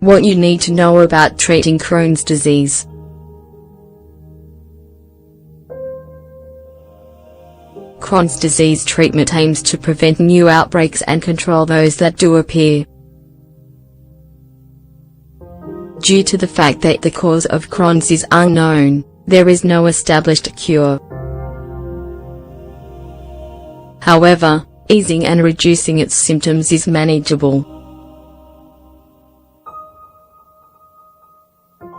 What you need to know about treating Crohn's disease. Crohn's disease treatment aims to prevent new outbreaks and control those that do appear. Due to the fact that the cause of Crohn's is unknown, there is no established cure. However, easing and reducing its symptoms is manageable.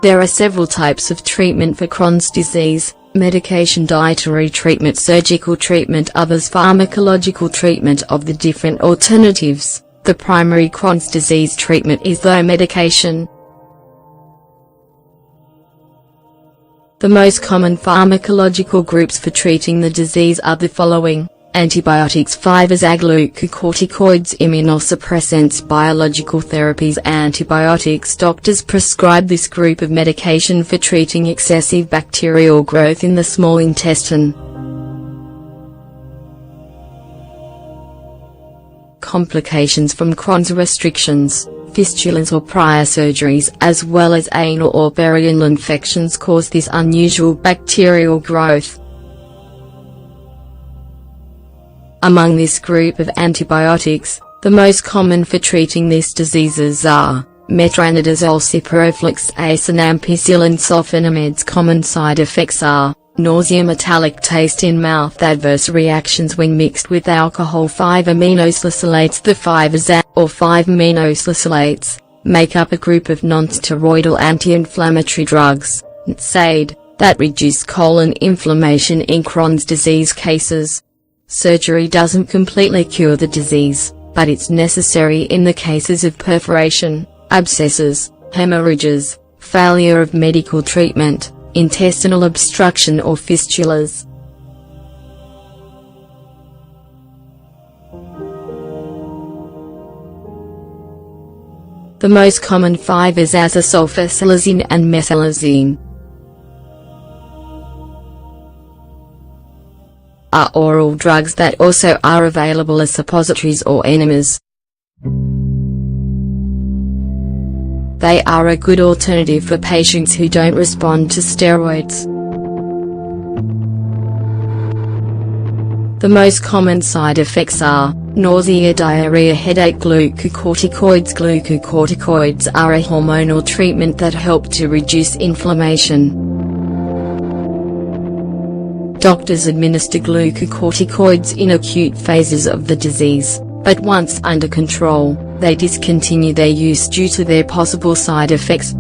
There are several types of treatment for Crohn's disease: medication, dietary treatment, surgical treatment, others pharmacological treatment. Of the different alternatives, the primary Crohn's disease treatment is through medication. The most common pharmacological groups for treating the disease are the following: antibiotics, fibers, glucocorticoids, immunosuppressants, biological therapies. Antibiotics. Doctors prescribe this group of medication for treating excessive bacterial growth in the small intestine. Complications from Crohn's: restrictions, fistulas or prior surgeries, as well as anal or perianal infections cause this unusual bacterial growth. Among this group of antibiotics, the most common for treating these diseases are metronidazole, ciprofloxacin, and ampicillin sulfonamides. Common side effects are nausea, metallic taste in mouth, adverse reactions when mixed with alcohol. 5-aminosalicylates. The 5-AZA, or 5-aminosalicylates, make up a group of non-steroidal anti-inflammatory drugs, NSAID, that reduce colon inflammation in Crohn's disease cases. Surgery doesn't completely cure the disease, but it's necessary in the cases of perforation, abscesses, hemorrhages, failure of medical treatment, intestinal obstruction or fistulas. The most common 5 is azasulfasalazine and mesalazine. Are oral drugs that also are available as suppositories or enemas. They are a good alternative for patients who don't respond to steroids. The most common side effects are nausea, diarrhea, headache. Glucocorticoids. Glucocorticoids are a hormonal treatment that help to reduce inflammation. Doctors administer glucocorticoids in acute phases of the disease, but once under control, they discontinue their use due to their possible side effects.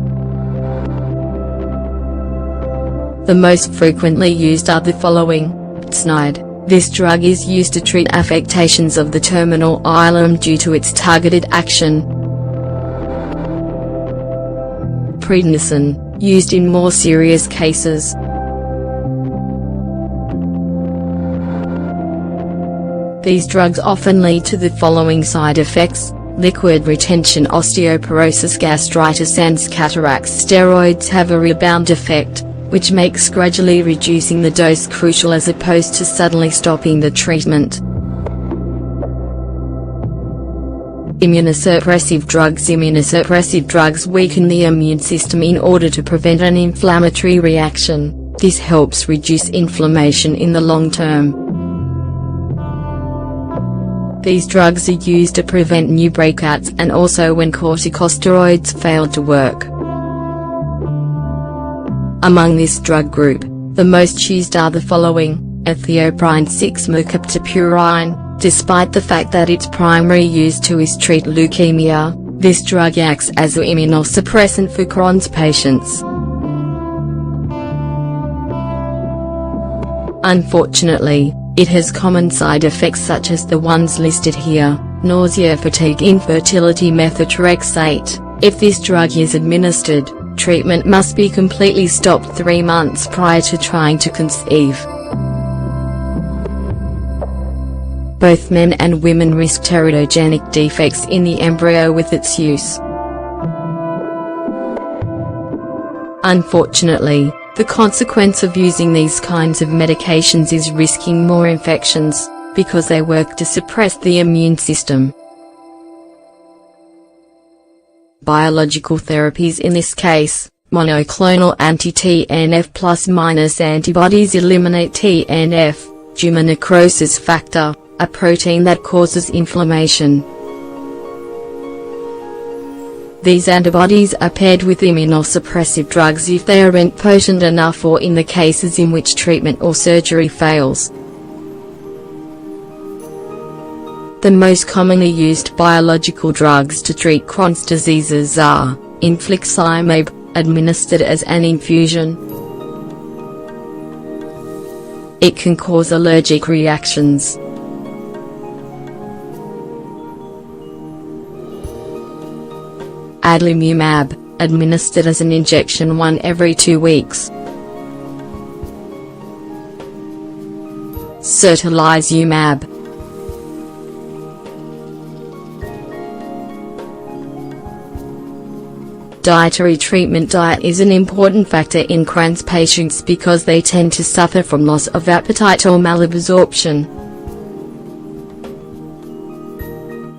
The most frequently used are the following: Psnide. This drug is used to treat affectations of the terminal ileum due to its targeted action. Prednisone, used in more serious cases. These drugs often lead to the following side effects: liquid retention, osteoporosis, gastritis, and cataracts. Steroids have a rebound effect, which makes gradually reducing the dose crucial as opposed to suddenly stopping the treatment. Immunosuppressive drugs. Immunosuppressive drugs weaken the immune system in order to prevent an inflammatory reaction. This helps reduce inflammation in the long term. These drugs are used to prevent new breakouts and also when corticosteroids fail to work. Among this drug group, the most used are the following: ethioprine, 6-mercaptopurine. Despite the fact that its primary use is treat leukemia, this drug acts as an immunosuppressant for Crohn's patients. Unfortunately, it has common side effects such as the ones listed here: nausea, fatigue, infertility. Methotrexate. If this drug is administered, treatment must be completely stopped 3 months prior to trying to conceive. Both men and women risk teratogenic defects in the embryo with its use. Unfortunately, the consequence of using these kinds of medications is risking more infections, because they work to suppress the immune system. Biological therapies in this case, monoclonal anti-TNF plus-minus antibodies eliminate TNF, tumor necrosis factor, a protein that causes inflammation. These antibodies are paired with immunosuppressive drugs if they aren't potent enough or in the cases in which treatment or surgery fails. The most commonly used biological drugs to treat Crohn's diseases are infliximab, administered as an infusion. It can cause allergic reactions. Adalimumab, administered as an injection 1 every 2 weeks. Certolizumab. Dietary treatment. Diet is an important factor in Crohn's patients because they tend to suffer from loss of appetite or malabsorption.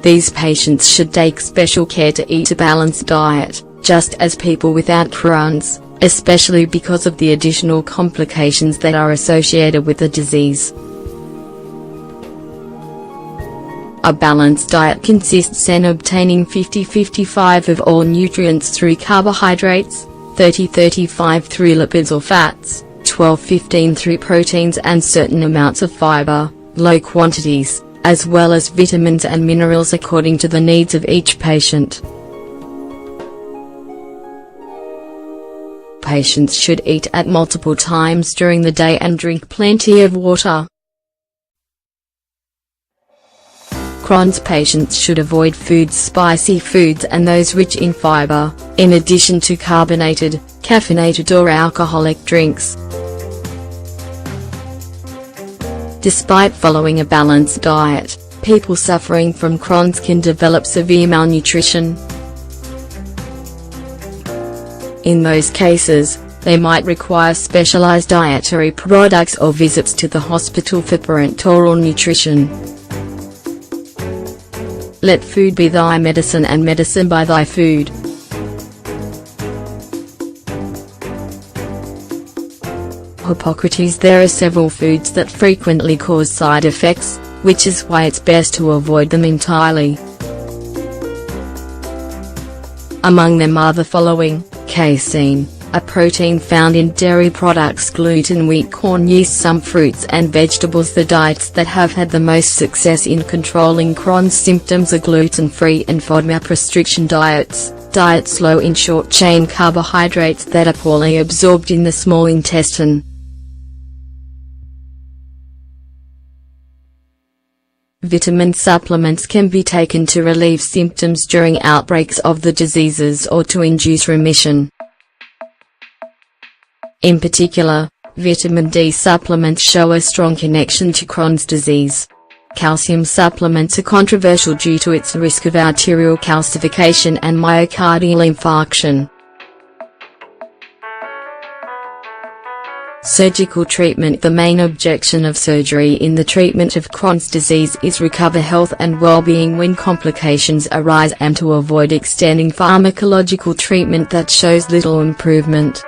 These patients should take special care to eat a balanced diet, just as people without Crohn's, especially because of the additional complications that are associated with the disease. A balanced diet consists in obtaining 50-55 of all nutrients through carbohydrates, 30-35 through lipids or fats, 12-15 through proteins and certain amounts of fiber, low quantities, as well as vitamins and minerals according to the needs of each patient. Patients should eat at multiple times during the day and drink plenty of water. Crohn's patients should avoid spicy foods and those rich in fiber, in addition to carbonated, caffeinated or alcoholic drinks. Despite following a balanced diet, people suffering from Crohn's can develop severe malnutrition. In those cases, they might require specialized dietary products or visits to the hospital for parenteral nutrition. Let food be thy medicine and medicine by thy food. Hippocrates. There are several foods that frequently cause side effects, which is why it's best to avoid them entirely. Among them are the following: casein, a protein found in dairy products, gluten, wheat, corn, yeast, some fruits and vegetables. The diets that have had the most success in controlling Crohn's symptoms are gluten-free and FODMAP restriction diets, diets low in short-chain carbohydrates that are poorly absorbed in the small intestine. Vitamin supplements can be taken to relieve symptoms during outbreaks of the diseases or to induce remission. In particular, vitamin D supplements show a strong connection to Crohn's disease. Calcium supplements are controversial due to its risk of arterial calcification and myocardial infarction. Surgical treatment. The main objection of surgery in the treatment of Crohn's disease is recover health and well-being when complications arise and to avoid extending pharmacological treatment that shows little improvement.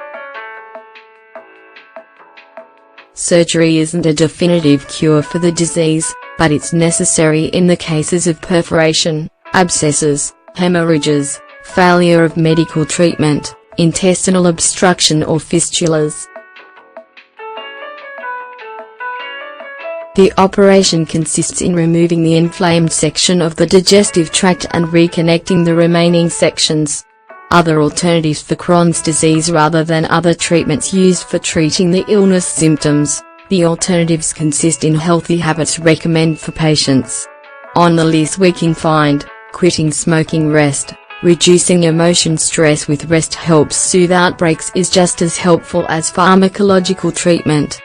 Surgery isn't a definitive cure for the disease, but it's necessary in the cases of perforation, abscesses, hemorrhages, failure of medical treatment, intestinal obstruction or fistulas. The operation consists in removing the inflamed section of the digestive tract and reconnecting the remaining sections. Other alternatives for Crohn's disease rather than other treatments used for treating the illness symptoms. The alternatives consist in healthy habits recommended for patients. On the list we can find, quitting smoking, rest, reducing emotion stress with rest helps soothe outbreaks is just as helpful as pharmacological treatment.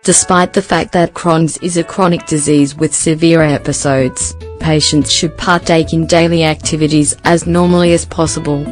Despite the fact that Crohn's is a chronic disease with severe episodes, patients should partake in daily activities as normally as possible.